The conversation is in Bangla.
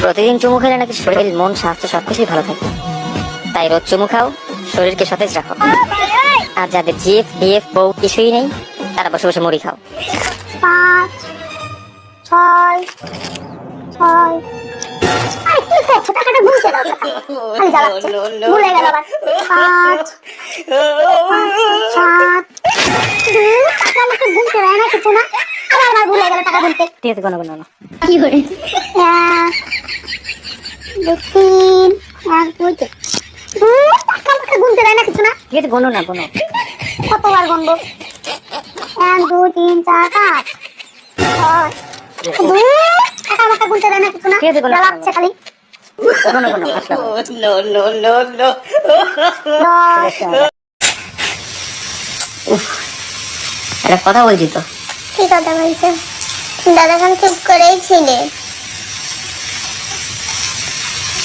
প্রতিদিন চুমু খেলে নাকি শরীর, মন, স্বাস্থ্য সবকিছুই ভালো থাকে। তাই রোজ চুমু খাও, শরীরকে সতেজ রাখো। আর যাদের জিএফ ডিএফ বউ কিছুই নেই, তারা বসে বসে মুড়ি খাও। 5 6 6 কি করছো? টাকাটা গুনতে দাও। খালি জ্বালাচ্ছে, ভুলে গেল আবার। 5 7 টাকা আমাকে গুনতে দেয় না কিছু না, আবার ভুলে গেল টাকা গুনতে। ঠিক আছে, কোনো কোনো কি করে 1 2 3 1 2 টাকা আমাকে গুনতে দেয় না কিছু না। ঠিক আছে, কোনো না কোনো। কতবার গুনবো? 1 2 3 4 5 টাকা আমাকে গুনতে দেয় না কিছু না, ঠিক আছে, কোনো জ্বালাচ্ছে খালি। কোনো কোনো একটা কথা বলছি তো। কি কথা বলছে? দাদা খান চুপ করেই ছিলে।